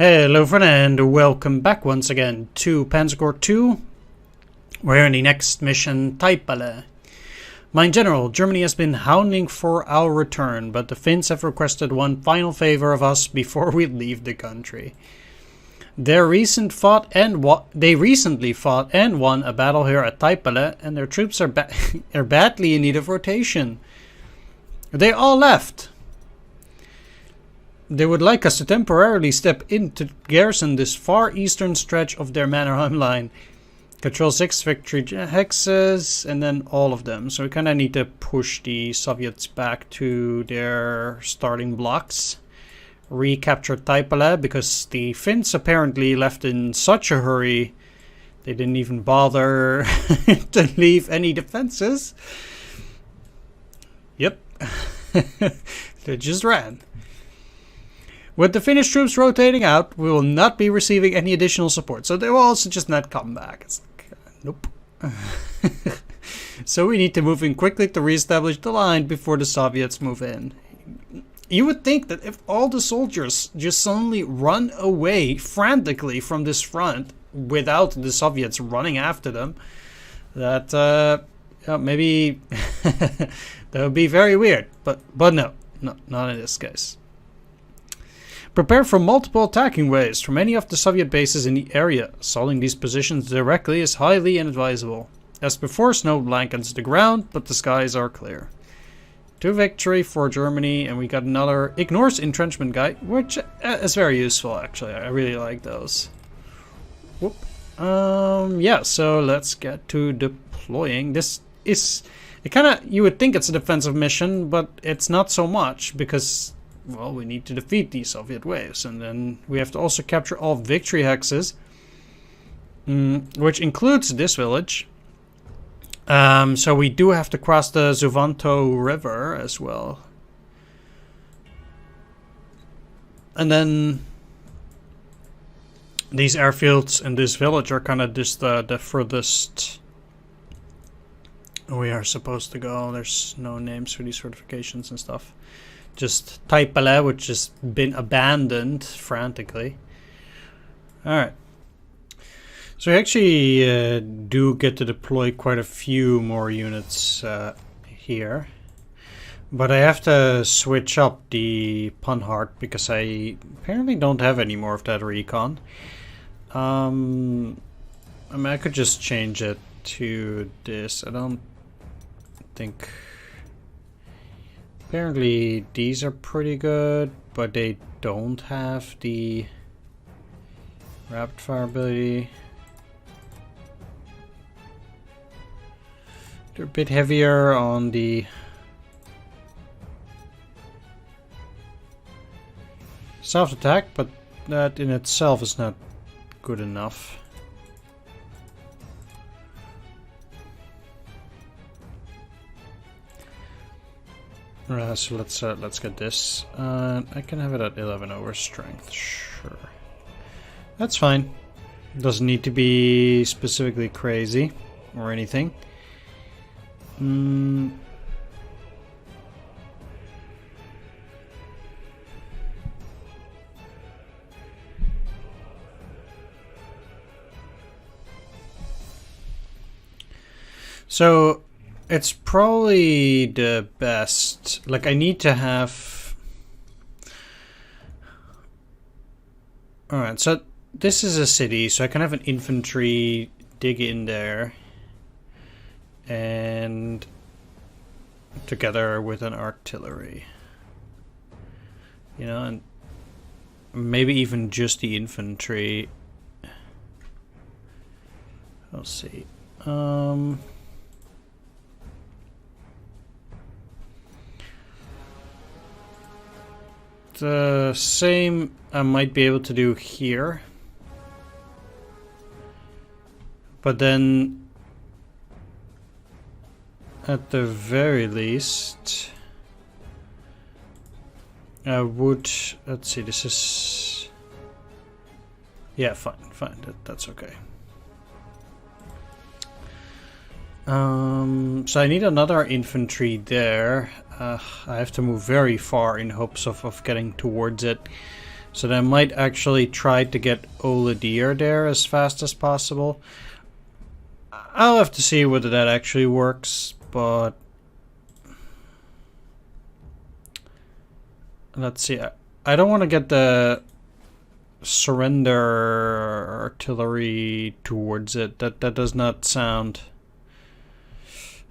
Hello friend and welcome back once again to Panzer Corps 2. We're in the next mission, Taipale. Mine General, Germany has been hounding for our return, but the Finns have requested one final favor of us before we leave the country. They recently fought and won a battle here at Taipale, and their troops are badly in need of rotation. They all left. They would like us to temporarily step in to garrison this far eastern stretch of their Mannerheim line. Control 6 victory hexes, and then all of them. So we kind of need to push the Soviets back to their starting blocks. Recapture Taipale, because the Finns apparently left in such a hurry. They didn't even bother to leave any defenses. Yep. They just ran. With the Finnish troops rotating out, we will not be receiving any additional support. So they will also just not come back. It's like, nope. So we need to move in quickly to reestablish the line before the Soviets move in. You would think that if all the soldiers just suddenly run away frantically from this front without the Soviets running after them, that maybe that would be very weird. But no, not in this case. Prepare for multiple attacking waves from any of the Soviet bases in the area. Assaulting these positions directly is highly inadvisable. As before, snow blankets the ground, but the skies are clear. 2 victory for Germany, and we got another ignores entrenchment guy, which is very useful actually. I really like those. Whoop. Yeah, so let's get to deploying. This is you would think it's a defensive mission, but it's not so much because, well, we need to defeat these Soviet waves, and then we have to also capture all victory hexes, which includes this village. So we do have to cross the Zuvanto River as well. And then these airfields and this village are kind of just the furthest we are supposed to go. There's no names for these fortifications and stuff. Just Taipale, which has been abandoned frantically. Alright. So we actually do get to deploy quite a few more units here. But I have to switch up the Panhard because I apparently don't have any more of that recon. I mean, I could just change it to this. I don't think... Apparently these are pretty good, but they don't have the rapid fire ability. They're a bit heavier on the soft attack, but that in itself is not good enough. So let's get this. I can have it at 11 over strength. Sure, that's fine. Doesn't need to be specifically crazy or anything. So it's probably the best. Like, I need to have... Alright, so this is a city, so I can have an infantry dig in there. And together with an artillery. You know, and maybe even just the infantry. I'll see. The same I might be able to do here, but then at the very least I would, let's see, this is, yeah, fine, that's okay. So I need another infantry there. I have to move very far in hopes of getting towards it. So then I might actually try to get Oladier there as fast as possible. I'll have to see whether that actually works, but let's see. I don't want to get the surrender artillery towards it. That does not sound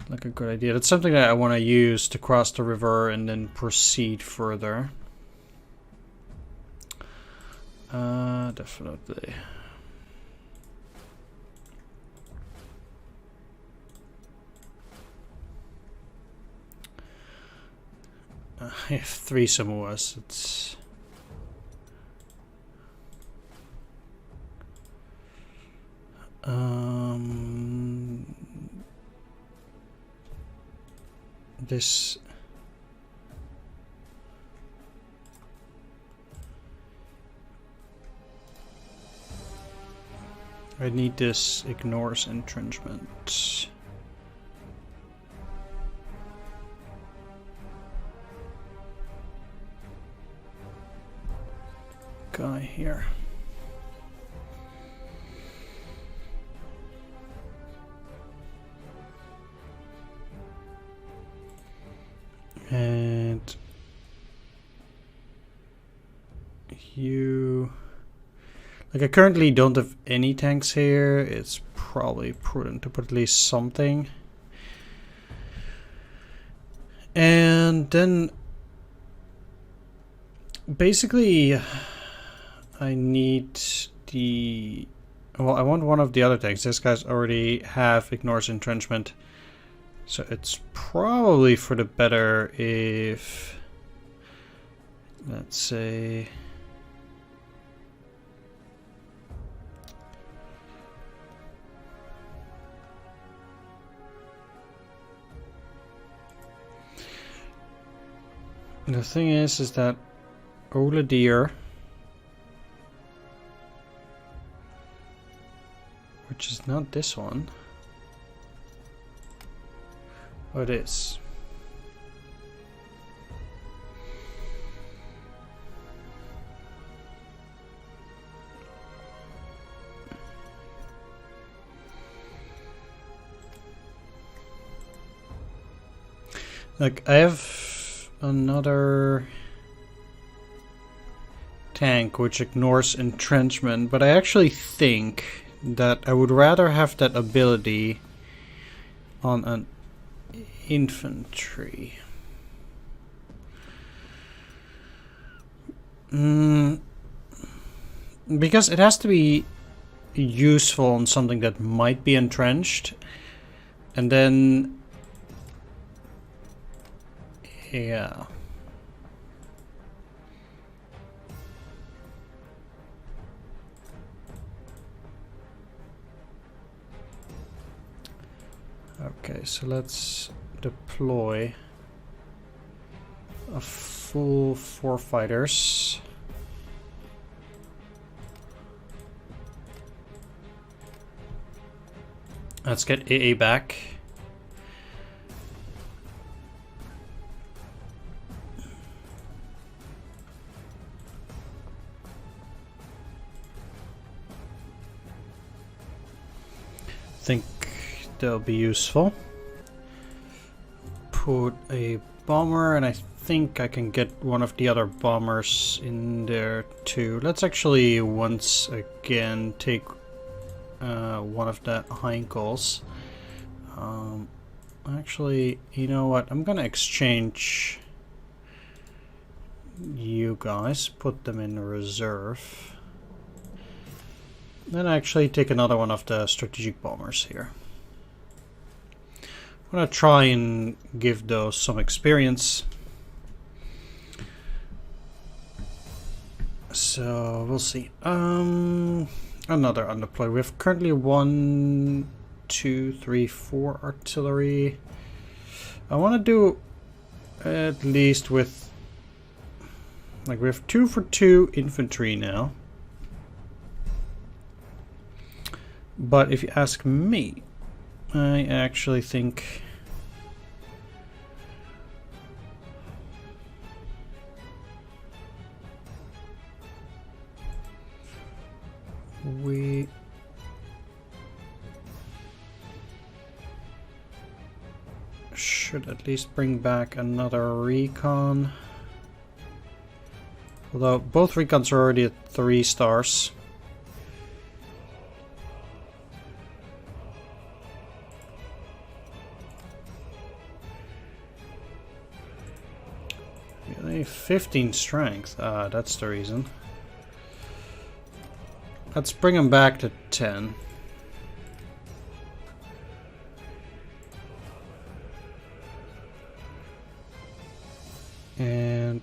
like a good idea. That's something that I want to use to cross the river and then proceed further. Definitely. I have 3 Samoas. It's this. I need this ignores entrenchment. Guy here. And you, like, I currently don't have any tanks here. It's probably prudent to put at least something. And then basically I need the, well, I want one of the other tanks. This guy's already have ignores entrenchment. So it's probably for the better if, let's say, the thing is that Oladier, which is not this one. Oh, it is. Like, I have another tank which ignores entrenchment, but I actually think that I would rather have that ability on an infantry. Because it has to be useful on something that might be entrenched, and then yeah. Okay, so let's deploy a full 4 fighters. Let's get AA back. Think they'll be useful. Put a bomber, and I think I can get one of the other bombers in there too. Let's actually once again take one of the Heinkels. Actually, you know what? I'm gonna exchange you guys, put them in reserve. Then actually take another one of the strategic bombers here. I'm gonna try and give those some experience. So we'll see. Another undeployed. We have currently 1, 2, 3, 4 artillery. I want to do at least with, like, we have 2 for 2 infantry now. But if you ask me, I actually think We should at least bring back another recon. Although both recons are already at 3 stars. Really? 15 strength. Ah, that's the reason. Let's bring them back to 10. And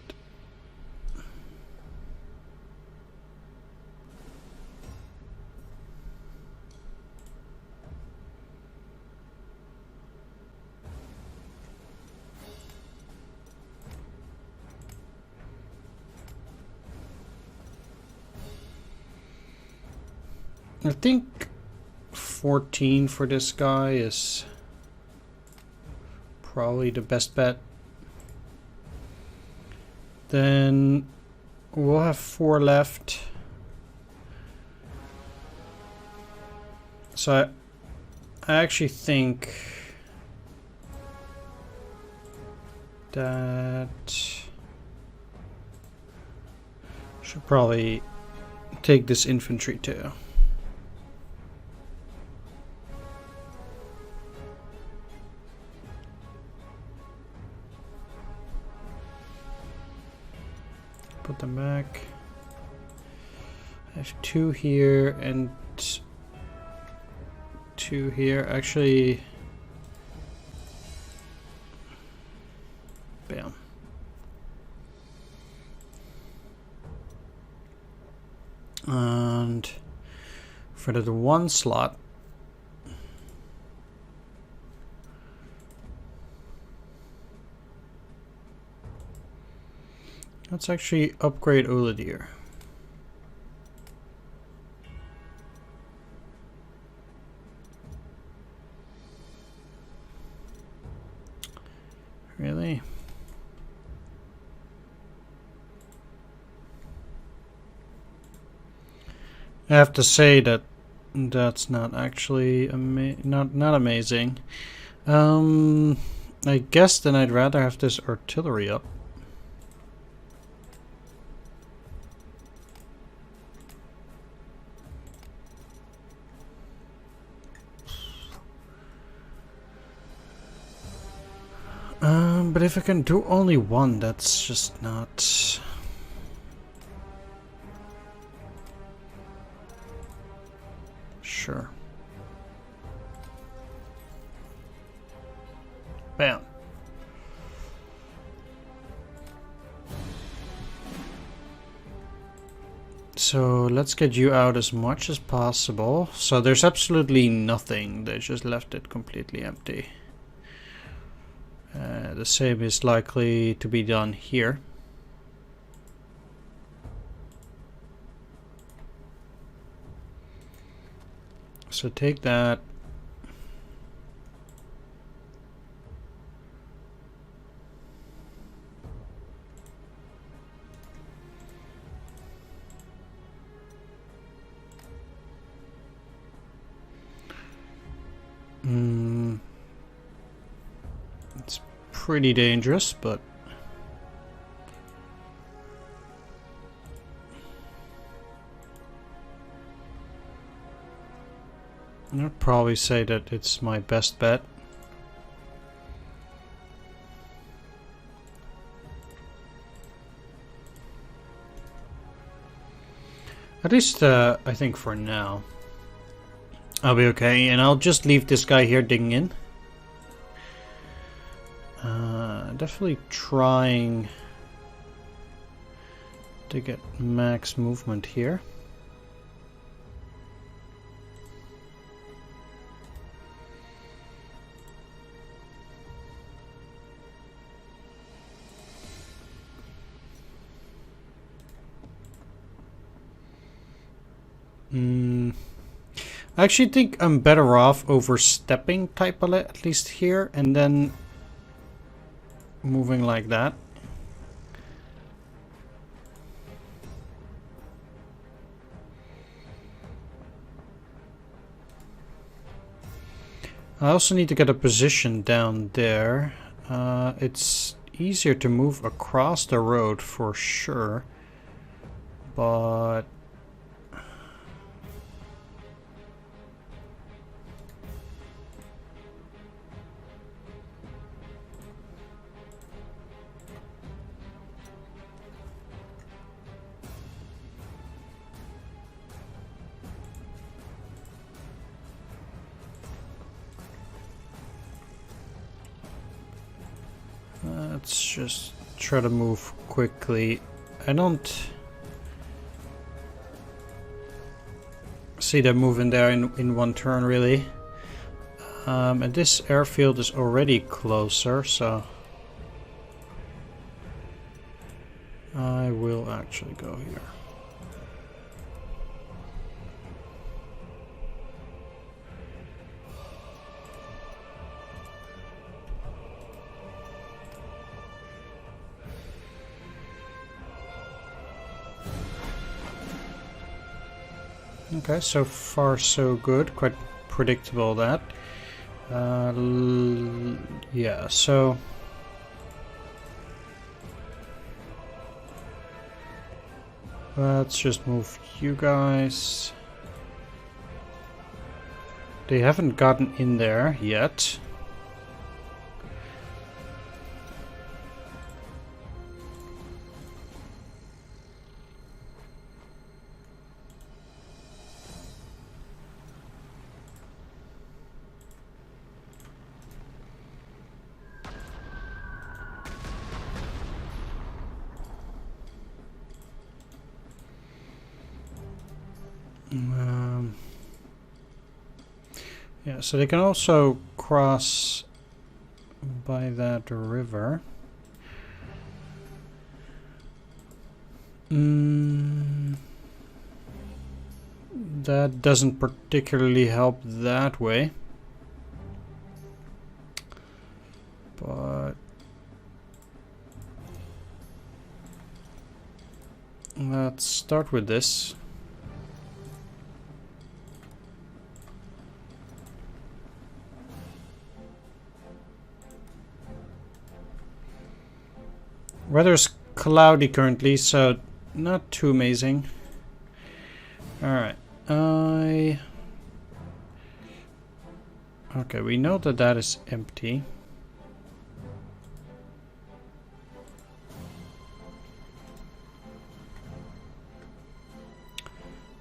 I think 14 for this guy is probably the best bet. Then we'll have 4 left. So I actually think that should probably take this infantry too. Put them back. I have 2 here and 2 here. Actually, bam. And for the 1 slot, let's actually upgrade Ulladir. Really? I have to say that that's not actually not amazing. I guess then I'd rather have this artillery up. But if I can do only 1, that's just not... Sure. Bam. So let's get you out as much as possible. So there's absolutely nothing. They just left it completely empty. The same is likely to be done here. So take that. It's pretty dangerous, but I'd probably say that it's my best bet. At least, I think for now, I'll be okay, and I'll just leave this guy here digging in. Definitely trying to get max movement here. I actually think I'm better off overstepping Taipale, at least here, and then moving like that. I also need to get a position down there. It's easier to move across the road for sure, but let's just try to move quickly. I don't see them moving there in one turn, really. And this airfield is already closer, so I will actually go here. Okay, so far so good. Quite predictable that. Yeah, so let's just move you guys. They haven't gotten in there yet. Yeah, so they can also cross by that river. That doesn't particularly help that way. But let's start with this. Weather's cloudy currently, so not too amazing. Alright, okay, we know that that is empty.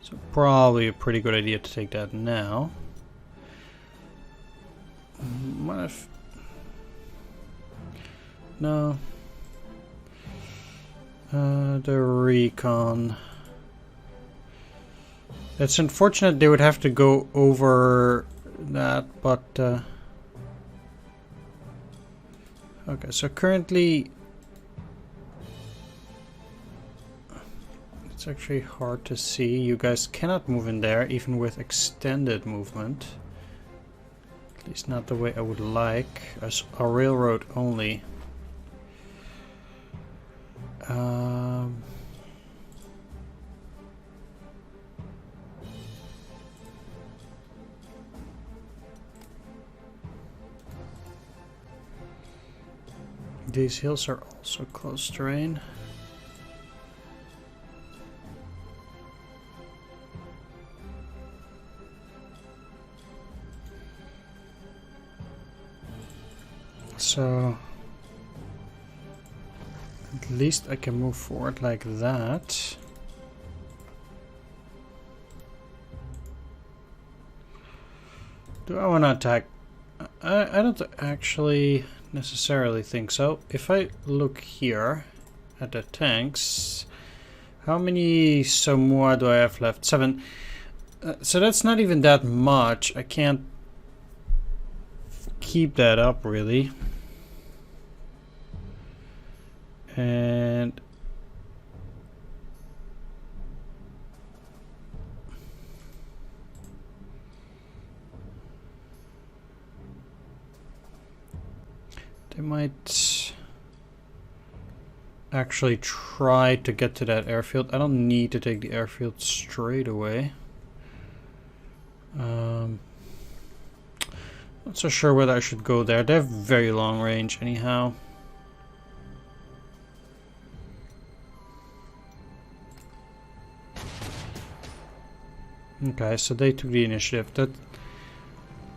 So probably a pretty good idea to take that now. What if... No. The recon. It's unfortunate they would have to go over that, but okay, so currently it's actually hard to see. You guys cannot move in there even with extended movement. At least not the way I would like, as a railroad only. These hills are also close terrain. So at least I can move forward like that. Do I want to attack? I don't actually necessarily think so. If I look here at the tanks, how many Samoa do I have left? 7. So that's not even that much. I can't keep that up really. And they might actually try to get to that airfield. I don't need to take the airfield straight away. Not so sure whether I should go there. They have very long range anyhow. Okay, so they took the initiative. That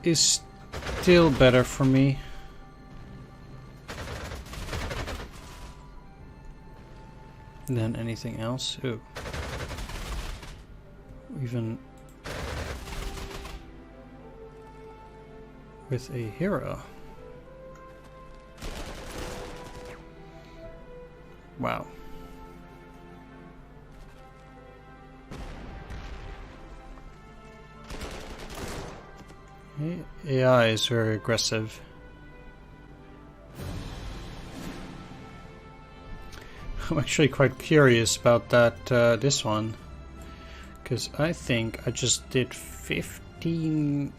is still better for me. Than anything else. Ooh. Even with a hero. Wow. AI is very aggressive. I'm actually quite curious about that, this one. Because I think I just did 15...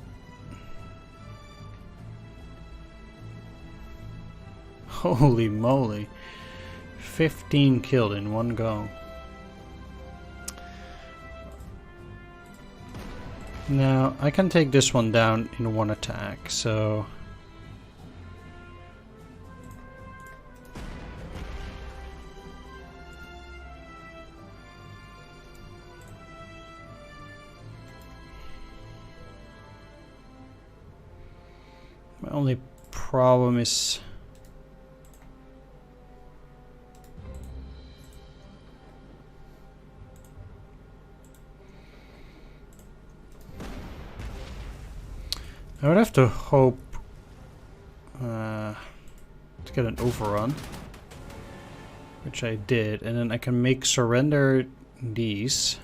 Holy moly. 15 killed in one go. Now, I can take this one down in one attack, so... My only problem is... I would have to hope to get an overrun, which I did, and then I can make surrender these.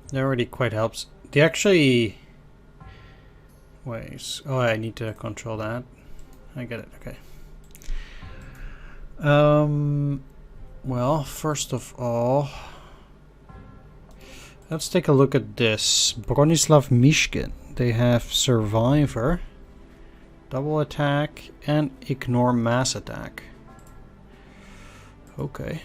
That already quite helps. They actually... Wait, oh, I need to control that. I get it, okay. Well, first of all, let's take a look at this. Bronislav Mishkin. They have Survivor, Double Attack, and Ignore Mass Attack. Okay.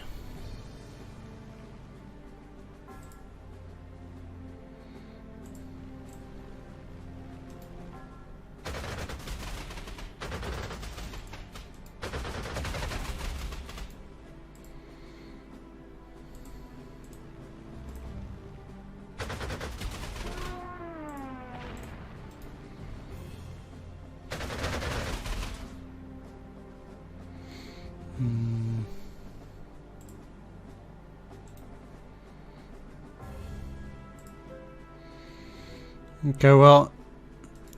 Okay, well,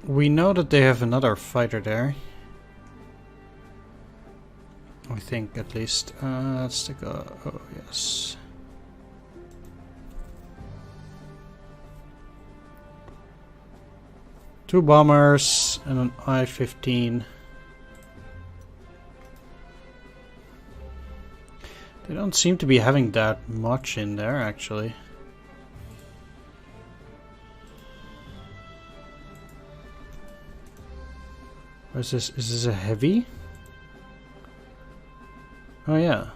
we know that they have another fighter there. I think, at least. Let's take a... Oh, yes. Two bombers and an I-15. They don't seem to be having that much in there, actually. What is this? Is this a heavy? Oh yeah.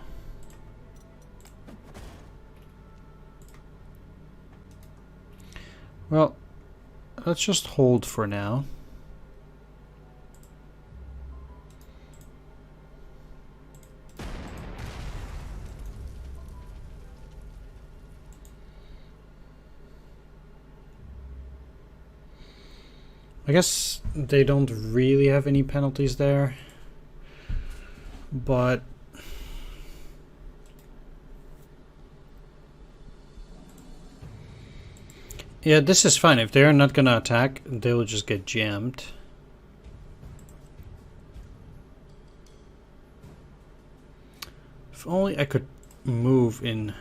Well, let's just hold for now. I guess they don't really have any penalties there, but yeah, this is fine. If they're not gonna attack, they will just get jammed. If only I could move in.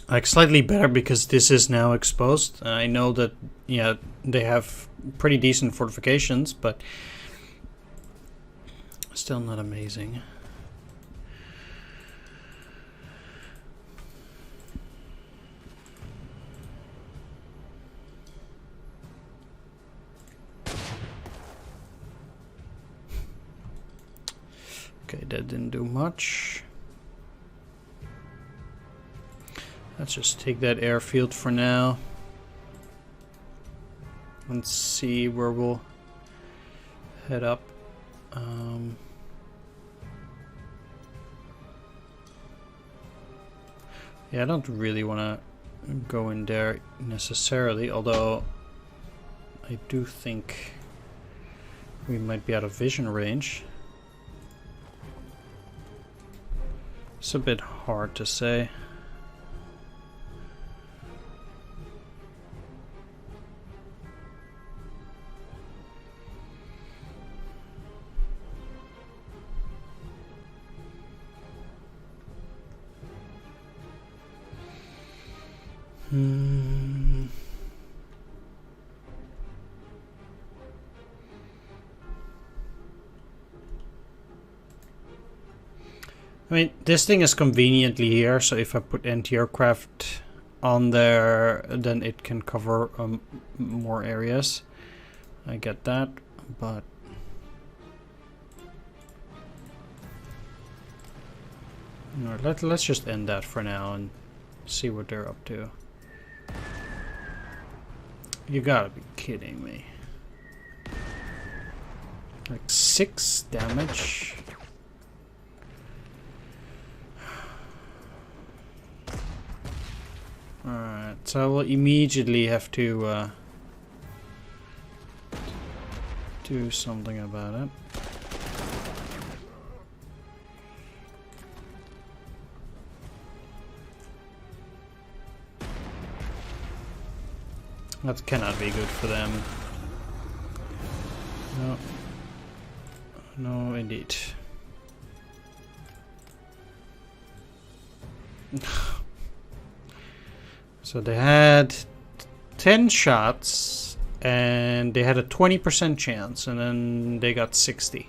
Like slightly better because this is now exposed. I know that, yeah, they have pretty decent fortifications, but still not amazing. that didn't do much. Let's just take that airfield for now. Let's see where we'll head up. Yeah, I don't really want to go in there necessarily, although I do think we might be out of vision range. It's a bit hard to say. I mean, this thing is conveniently here, so if I put anti-aircraft on there, then it can cover more areas. I get that, but no, let's just end that for now and see what they're up to. You gotta be kidding me. Like 6 damage. Alright, so I will immediately have to do something about it. That cannot be good for them. No. No, indeed. So they had 10 shots and they had a 20% chance, and then they got 60.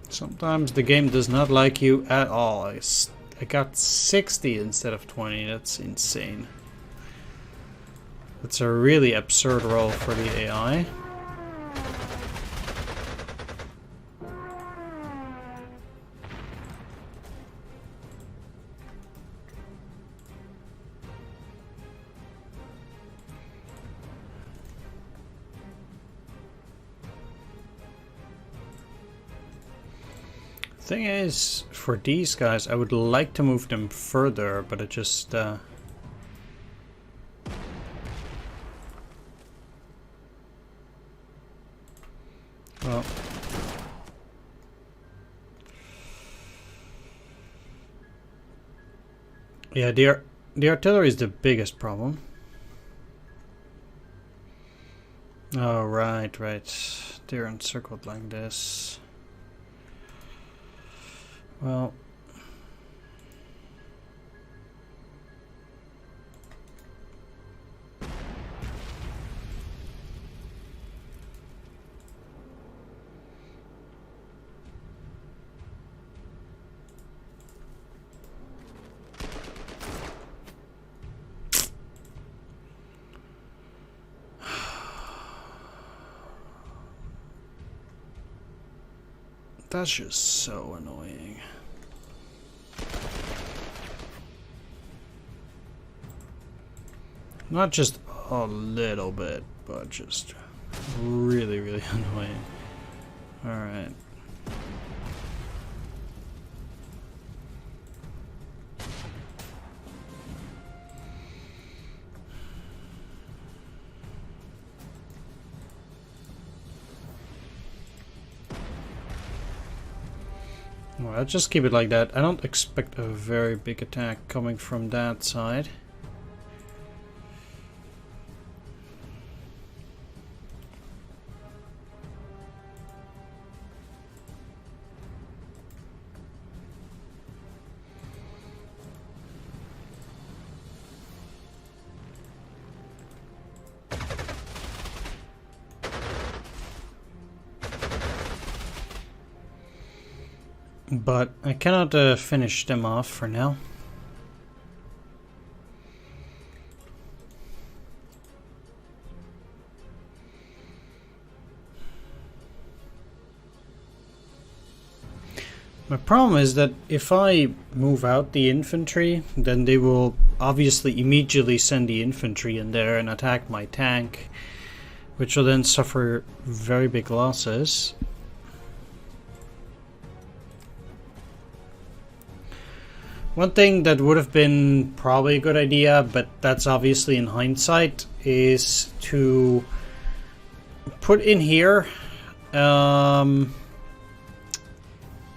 Sometimes the game does not like you at all. I got 60 instead of 20. That's insane. That's a really absurd roll for the AI. Thing is, for these guys, I would like to move them further, but it just well, yeah, the artillery is the biggest problem. Oh, right. They're encircled like this. Well, that's just so annoying. Not just a little bit, but just really, really annoying. Alright. Well, I'll just keep it like that. I don't expect a very big attack coming from that side. But I cannot finish them off for now. My problem is that if I move out the infantry, then they will obviously immediately send the infantry in there and attack my tank, which will then suffer very big losses. One thing that would have been probably a good idea, but that's obviously in hindsight, is to put in here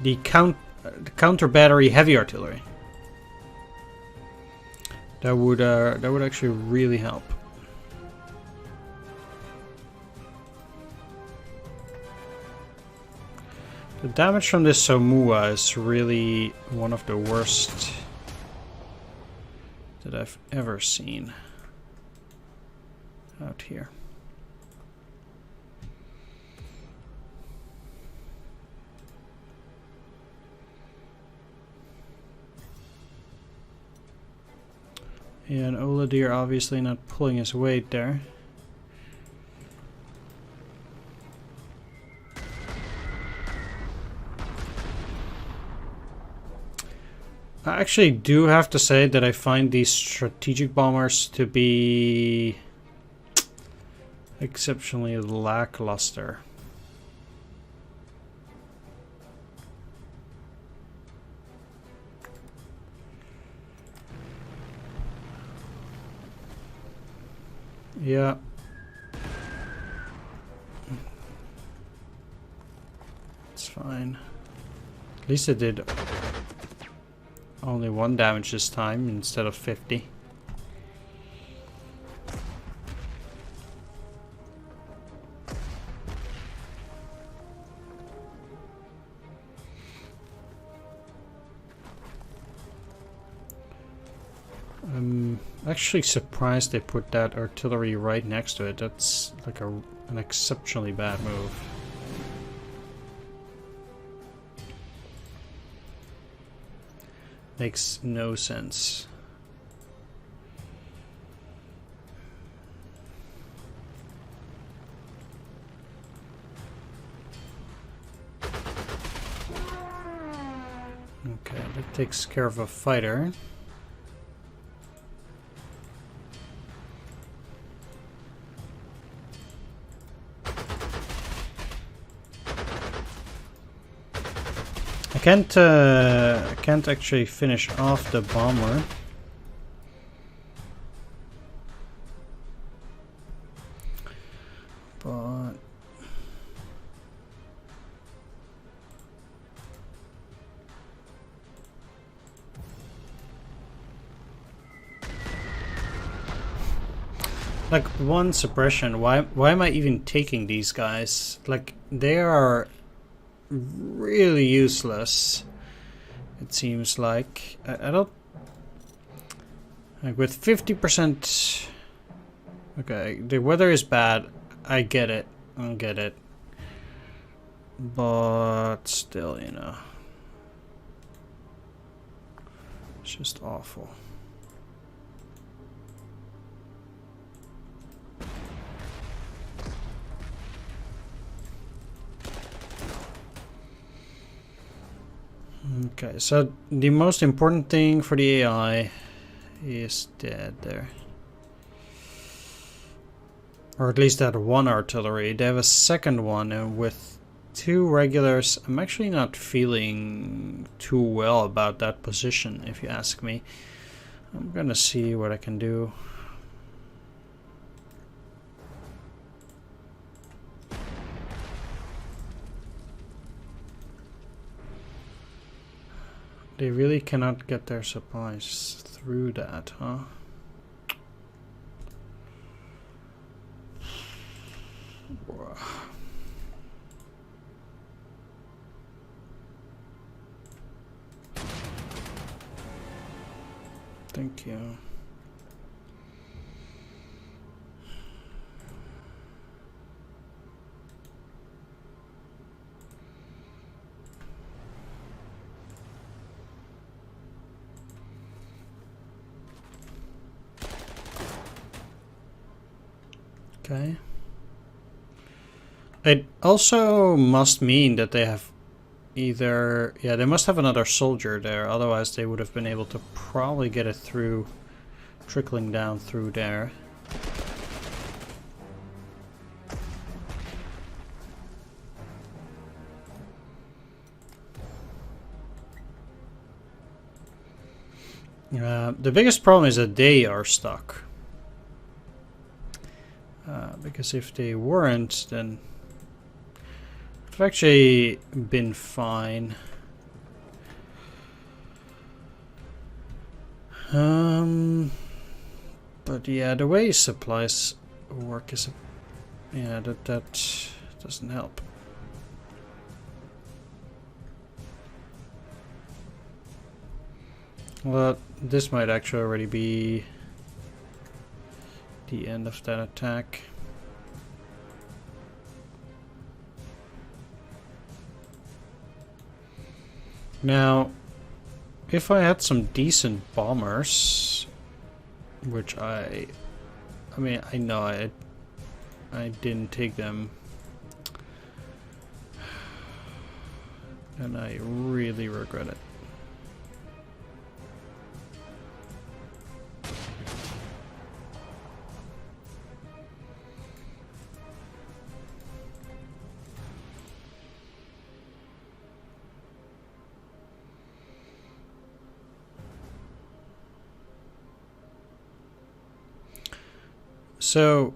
the counter battery heavy artillery. That would actually really help. The damage from this Somua is really one of the worst that I've ever seen out here. Yeah, and Oladir obviously not pulling his weight there. I actually do have to say that I find these strategic bombers to be exceptionally lackluster. Yeah. It's fine. At least it did only 1 damage this time instead of 50. I'm actually surprised they put that artillery right next to it. That's like an exceptionally bad move. Makes no sense. Okay, that takes care of a fighter. I can't actually finish off the bomber. But like one suppression, why am I even taking these guys? Like they are really useless, it seems like. I don't like with 50%. Okay, the weather is bad, I get it, but still, you know, it's just awful. Okay, so the most important thing for the AI is dead there. Or at least that one artillery. They have a second one, and with 2 regulars, I'm actually not feeling too well about that position, if you ask me. I'm gonna see what I can do. They really cannot get their supplies through that, huh? Thank you. Okay. It also must mean that they have either... Yeah, they must have another soldier there, otherwise they would have been able to probably get it through, trickling down through there. The biggest problem is that they are stuck. Because if they weren't, then it would have actually been fine. But yeah, the way supplies work is... Yeah, that doesn't help. Well, this might actually already be the end of that attack. Now, if I had some decent bombers, which I mean, I know I didn't take them, and I really regret it. So,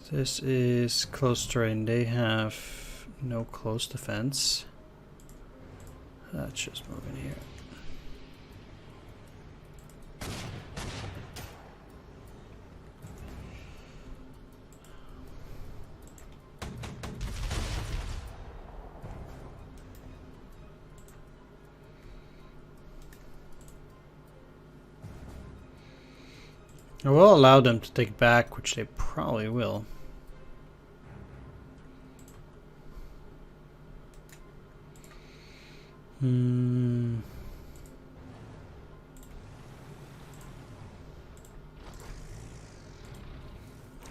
this is close terrain. They have no close defense. Let's just move in here. I will allow them to take back, which they probably will.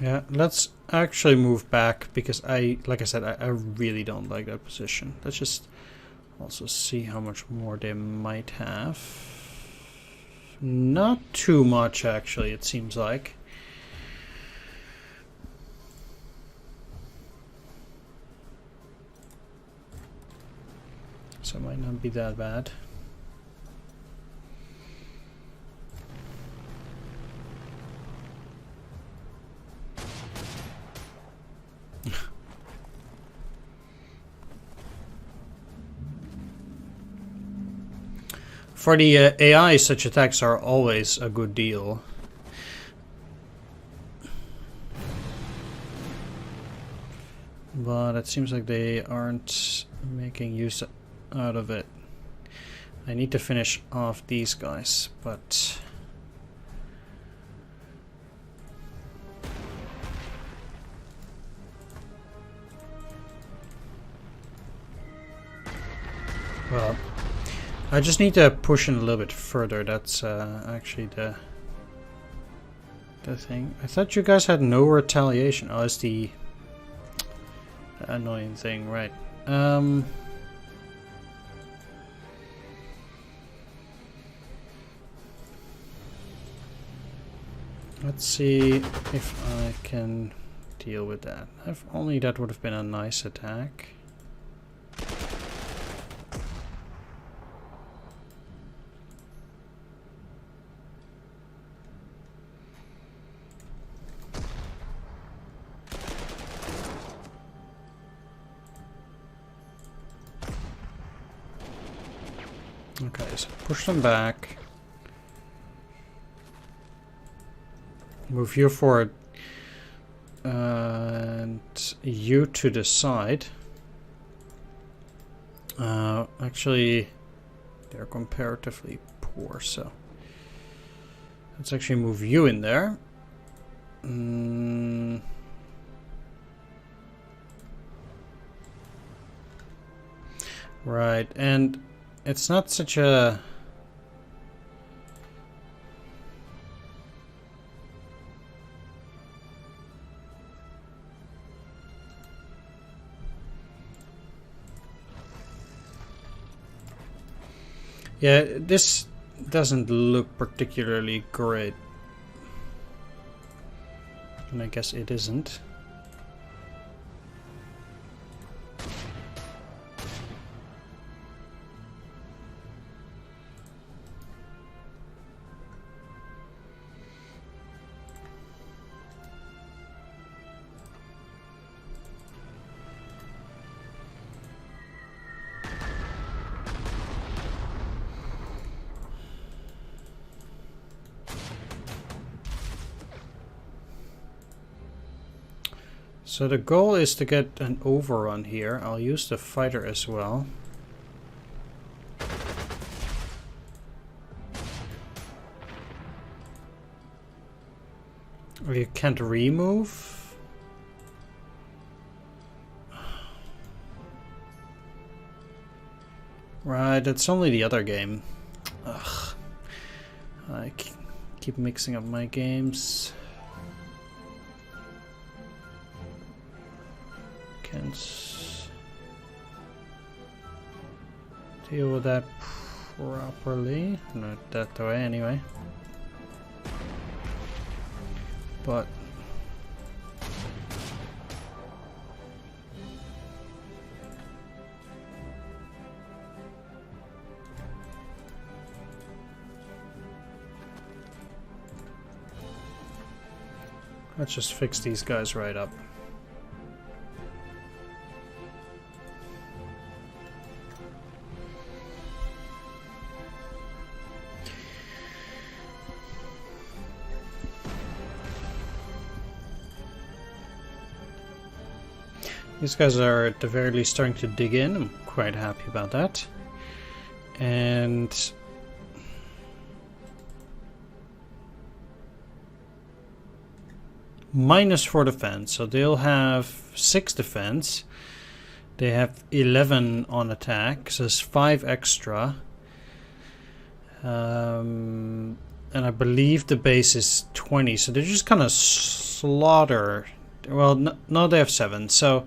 Yeah, let's actually move back because like I said, I really don't like that position. Let's just also see how much more they might have. Not too much, actually, it seems like. So it might not be that bad. For the AI, such attacks are always a good deal. But it seems like they aren't making use out of it. I need to finish off these guys, but... Well... I just need to push in a little bit further. That's actually the thing. I thought you guys had no retaliation. Oh, it's the annoying thing, right? Let's see if I can deal with that. If only that would have been a nice attack. Okay, so push them back. Move you forward. And you to the side. Actually, they're comparatively poor, so... Let's actually move you in there. Right, and... It's not such a... Yeah, this doesn't look particularly great. And I guess it isn't. So the goal is to get an overrun here. I'll use the fighter as well. Or you can't remove. Right, it's only the other game. Ugh. I keep mixing up my games. Can't deal with that properly. Not that way anyway. But let's just fix these guys right up. These guys are at the very least starting to dig in. I'm quite happy about that. And -4 defense, so they'll have 6 defense. They have 11 on attack, so there's 5 extra. And I believe the base is 20, so they're just gonna slaughter. Well, no, they have 7, so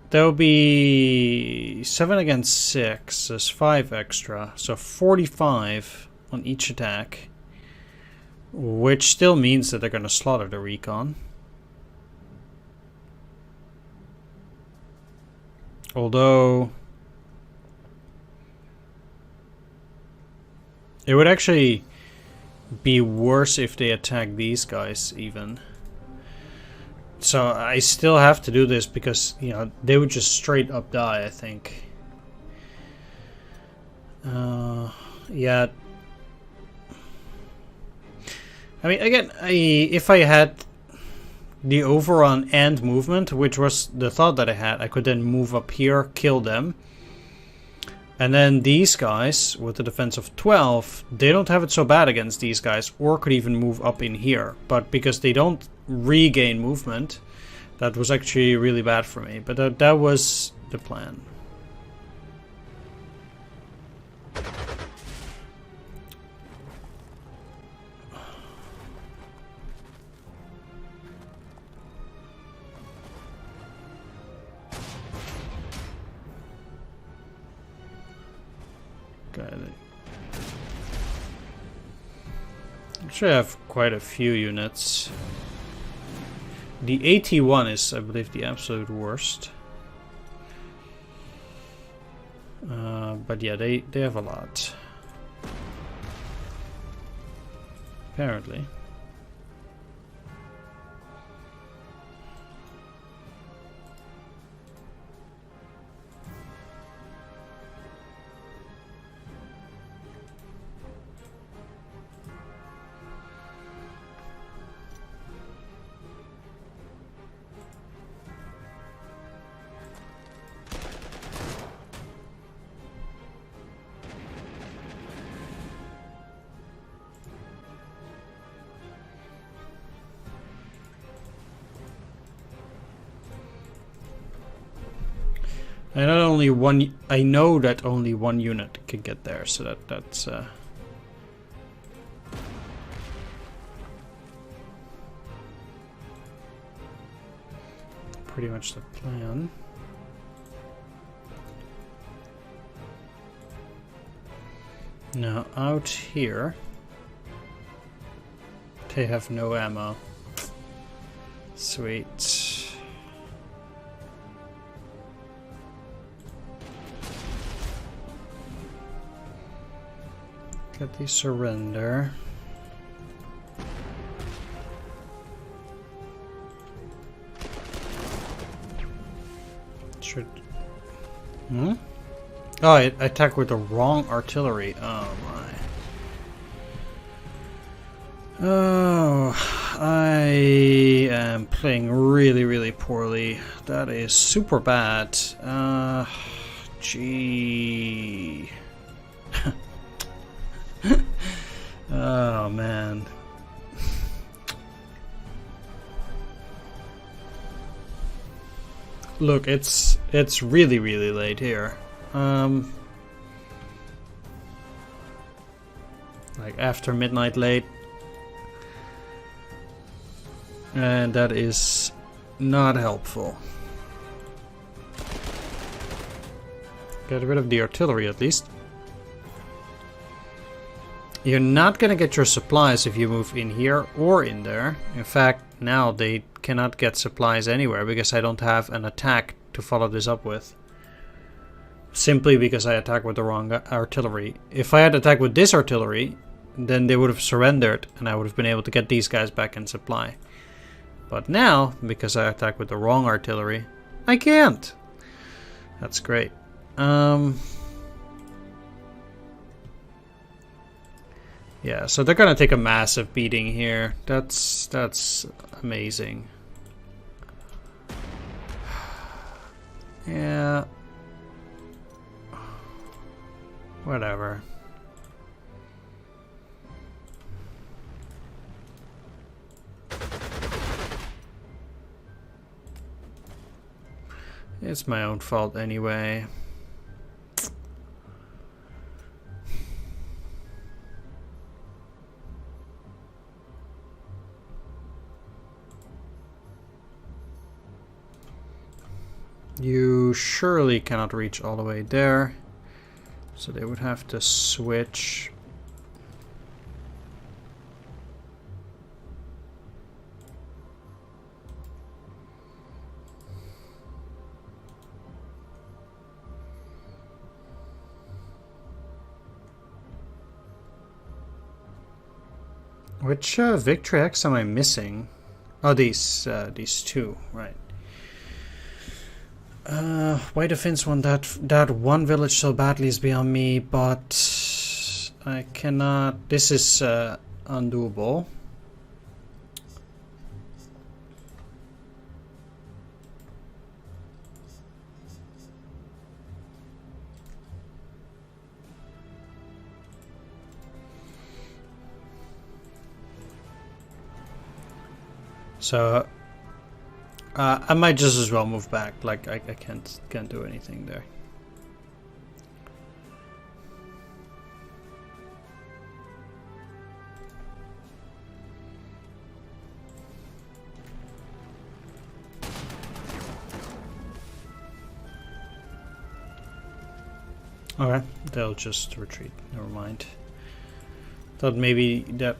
there'll be 7 against 6. There's 5 extra, so 45 on each attack, which still means that they're going to slaughter the recon. Although it would actually be worse if they attack these guys even. So I still have to do this because, you know, they would just straight up die, I think. Yeah. I mean, again, if I had the overrun and movement, which was the thought that I had, I could then move up here, kill them. And then these guys, with the defense of 12, they don't have it so bad against these guys, or could even move up in here. But because they don't regain movement, that was actually really bad for me. But that was the plan. Actually, I have quite a few units. The AT1 is, I believe, the absolute worst. But yeah, they have a lot. Apparently. And not only one, I know that only one unit can get there, so that's pretty much the plan. Now out here, they have no ammo. Sweet. Get the surrender. Should. Hmm? Oh, I attacked with the wrong artillery. Oh my. Oh, I am playing really, really poorly. That is super bad. Gee. Oh man. Look, it's really, really late here. Like after midnight late. And that is not helpful. Get rid of the artillery at least. You're not gonna get your supplies if you move in here or in there. In fact, now they cannot get supplies anywhere because I don't have an attack to follow this up with. Simply because I attacked with the wrong artillery. If I had attacked with this artillery, then they would have surrendered and I would have been able to get these guys back in supply. But now, because I attacked with the wrong artillery, I can't. That's great. Yeah, so they're gonna take a massive beating here. That's amazing. Yeah. Whatever. It's my own fault anyway. You surely cannot reach all the way there, so they would have to switch. Which victory X am I missing? Oh, these two, right. Why the Finns want that one village so badly is beyond me, but I cannot. This is undoable. So I might just as well move back. Like I can't do anything there. Okay, they'll just retreat. Never mind. Thought maybe that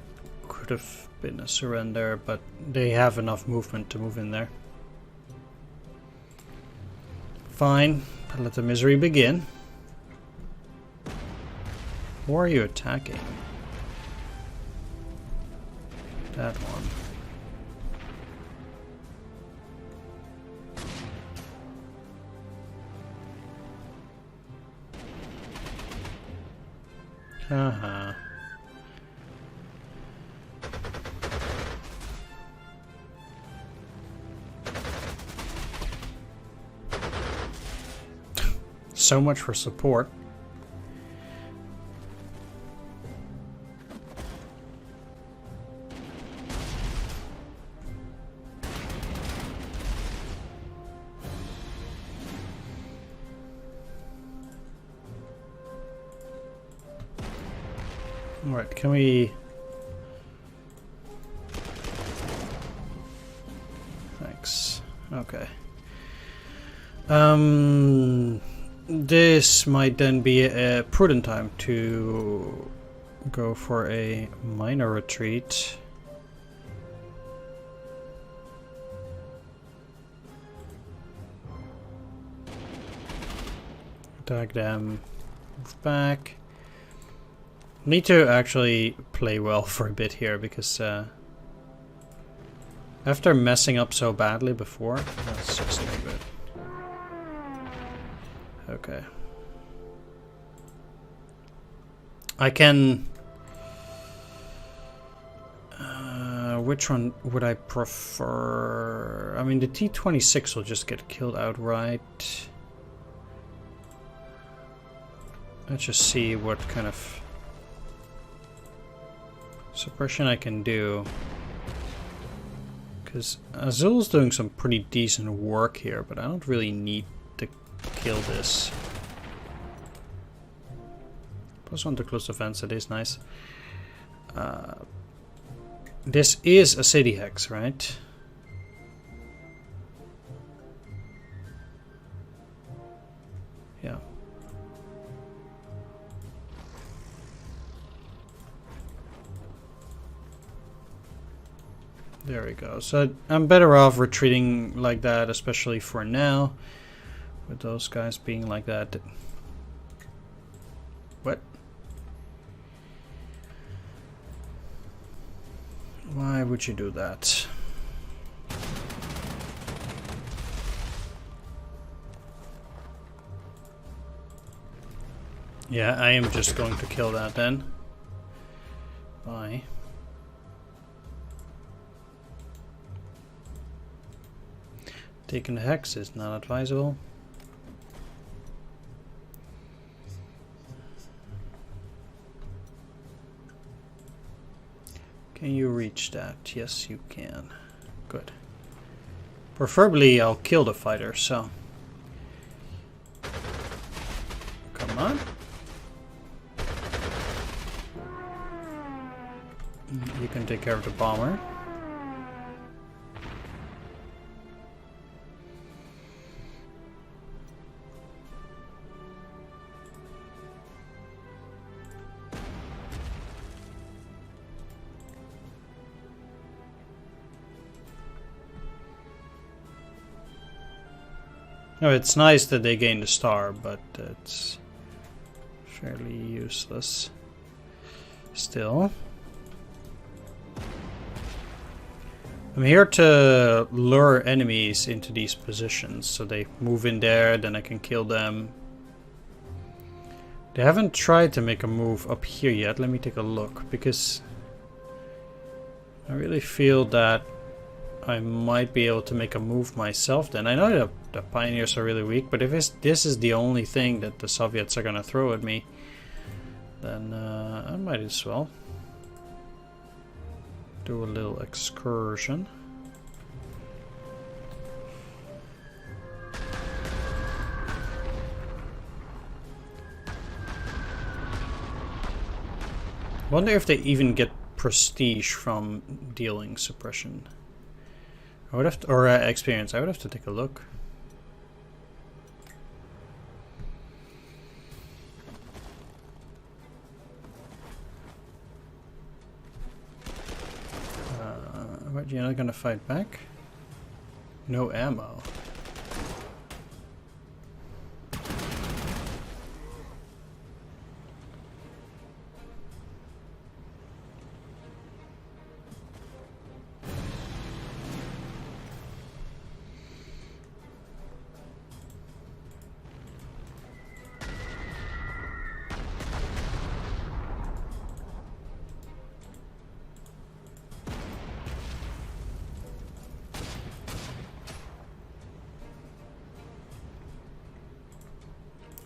could have been a surrender, but they have enough movement to move in there. Fine, let the misery begin. Who are you attacking? That one. Haha. So much for support. All right, can we... Thanks. Okay. this might then be a prudent time to go for a minor retreat. Attack them, move back. Need to actually play well for a bit here because after messing up so badly before, that's just no good. Okay. I can... which one would I prefer? I mean, the T-26 will just get killed outright. Let's just see what kind of suppression I can do. Because Azul's doing some pretty decent work here, but I don't really need to kill this. +1 to close defense, that is nice. This is a city hex, right? Yeah. There we go. So I'm better off retreating like that, especially for now. With those guys being like that. What? Why would you do that? Yeah, I am just going to kill that then. Bye. Taking the hex is not advisable. Can you reach that? Yes, you can. Good. Preferably, I'll kill the fighter, so. Come on. You can take care of the bomber. No, it's nice that they gain the star, but it's fairly useless still. I'm here to lure enemies into these positions, so they move in there, then I can kill them. They haven't tried to make a move up here yet. Let me take a look, because I really feel that I might be able to make a move myself then. I know that the pioneers are really weak, but if this is the only thing that the Soviets are gonna throw at me, then I might as well do a little excursion. Wonder if they even get prestige from dealing suppression. I would have to, or experience. I would have to take a look. What, you're not gonna fight back? No ammo.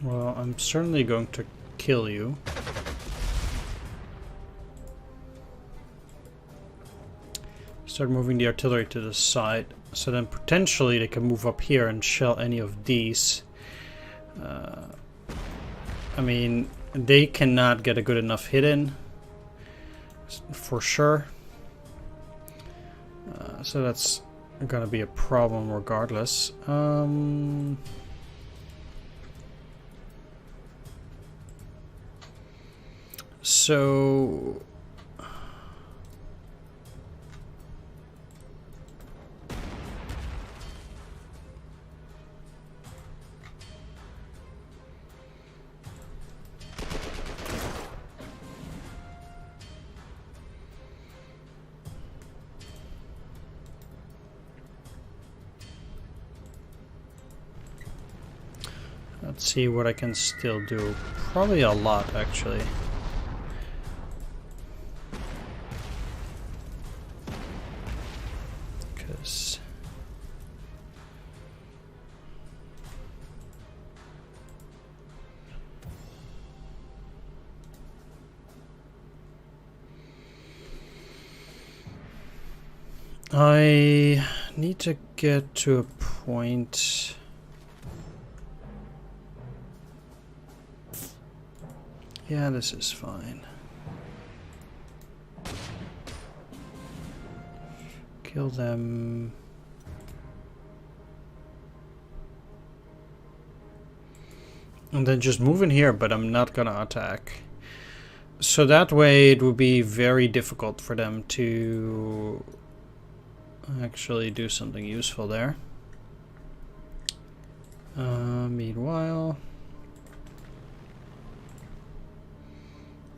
Well, I'm certainly going to kill you. Start moving the artillery to the side, so then potentially they can move up here and shell any of these. I mean, they cannot get a good enough hit in, for sure. So that's gonna be a problem regardless. So let's see what I can still do. Probably a lot, actually. Because I need to get to a point. Yeah, this is fine. Kill them. And then just move in here, but I'm not gonna attack. So that way it would be very difficult for them to actually do something useful there. Meanwhile,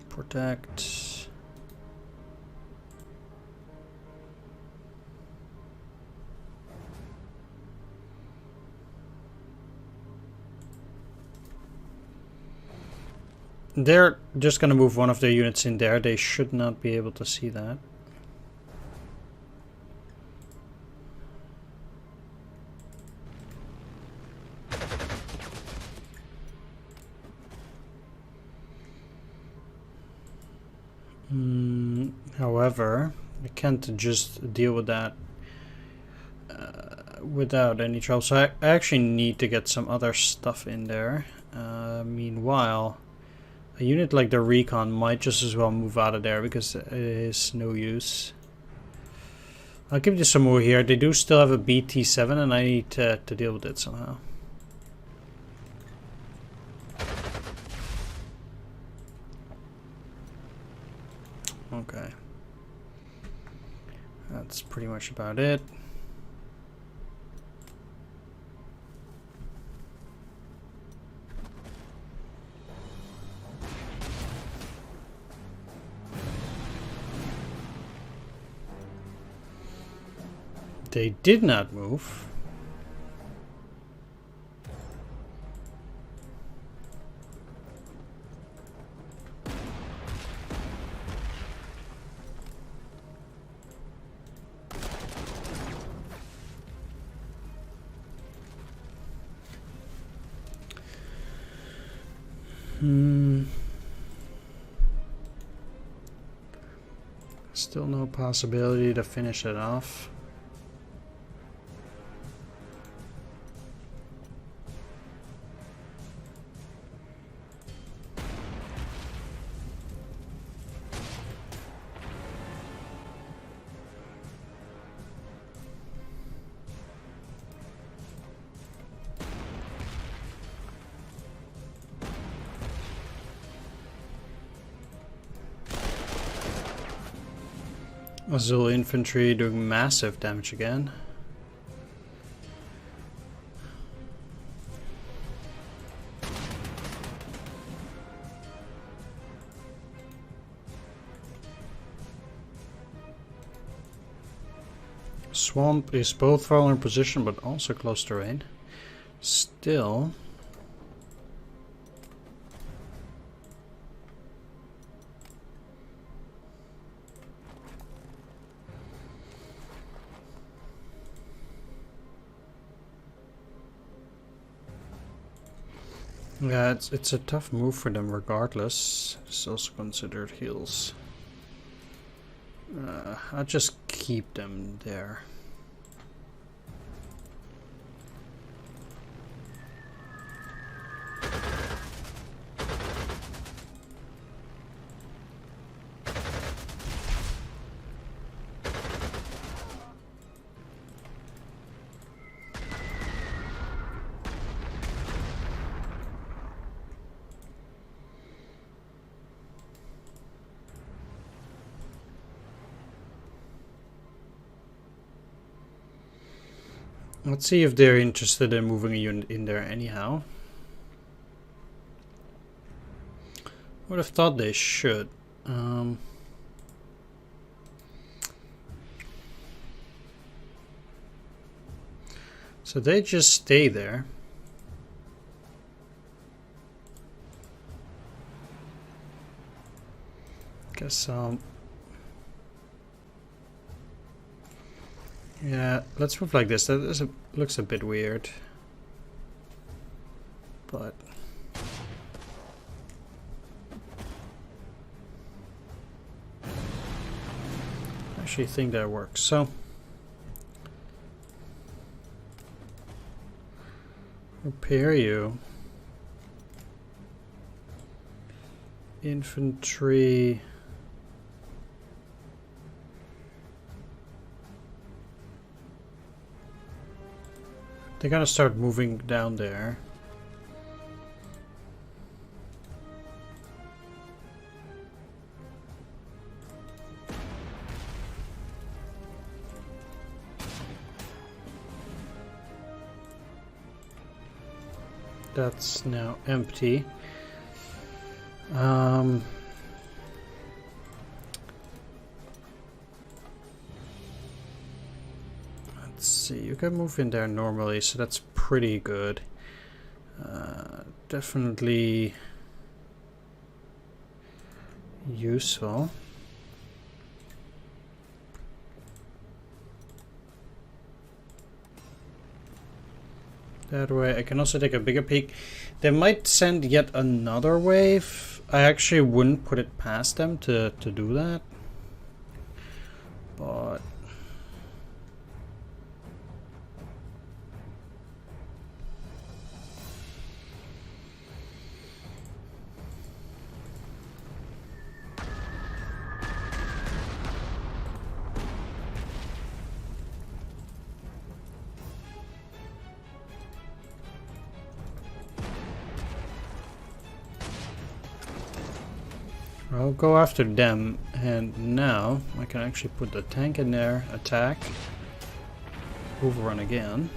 protect. They're just going to move one of their units in there. They should not be able to see that. However, I can't just deal with that without any trouble. So I actually need to get some other stuff in there. Meanwhile, a unit like the Recon might just as well move out of there because it is no use. I'll give you some more here. They do still have a BT-7 and I need to deal with it somehow. Okay. That's pretty much about it. They did not move. Still no possibility to finish it off. Azul infantry doing massive damage again. Swamp is both far in position but also close to rain. Still. Yeah, it's a tough move for them regardless. It's also considered heals. I'll just keep them there. Let's see if they're interested in moving a unit in there anyhow. Would have thought they should. So they just stay there. Guess yeah, let's move like this. That looks a bit weird, but I actually think that works. So repair you. Infantry. They're gonna start moving down there. That's now empty. Let's see, you can move in there normally, so that's pretty good. Definitely useful. That way I can also take a bigger peek. They might send yet another wave. I actually wouldn't put it past them to do that. But I'll go after them, and now I can actually put the tank in there, attack, overrun again.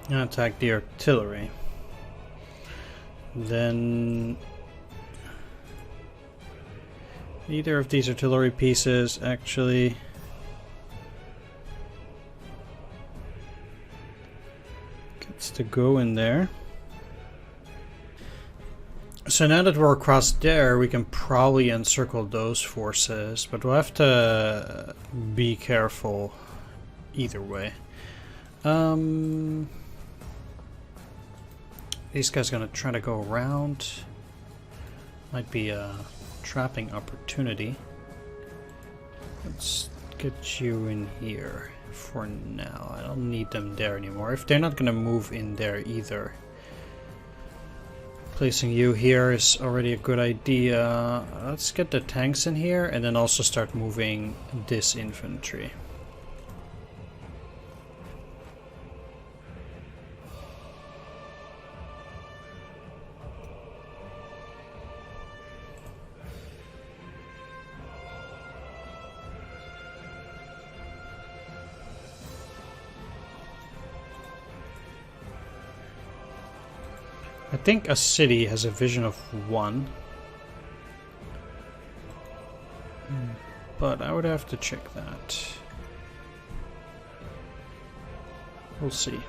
And attack the artillery. Then neither of these artillery pieces actually to go in there. So now that we're across there, we can probably encircle those forces, but we'll have to be careful either way. These guys are gonna try to go around. Might be a trapping opportunity. Let's get you in here. For now, I don't need them there anymore. If they're not gonna move in there either, placing you here is already a good idea. Let's get the tanks in here and then also start moving this infantry. I think a city has a vision of 1. But I would have to check that. We'll see.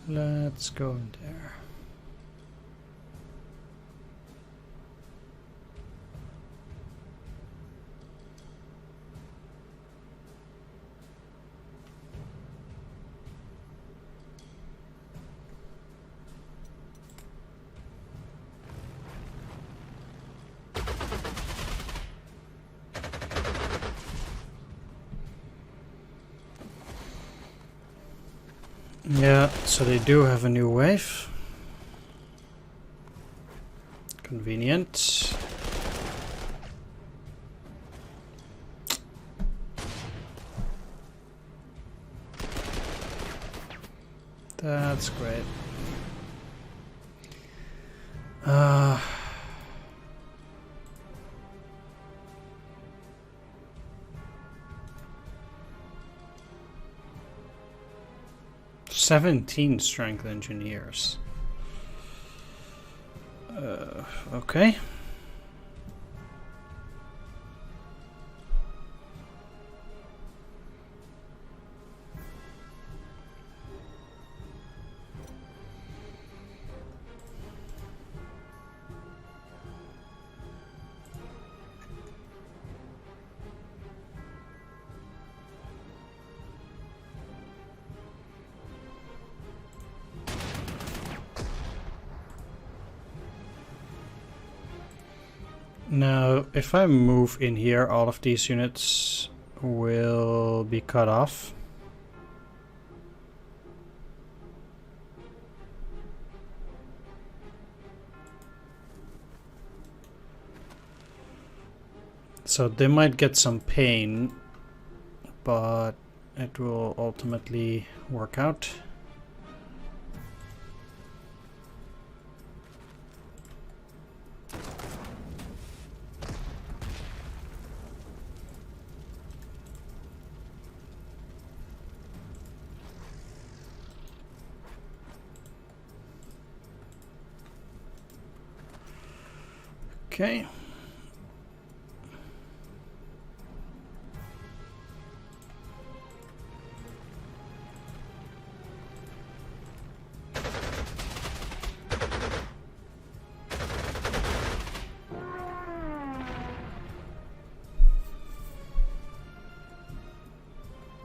Let's go in there. Yeah, so they do have a new wave. Convenient. That's great. 17 strength engineers. Okay. Now, if I move in here, all of these units will be cut off. So they might get some pain, but it will ultimately work out. Okay.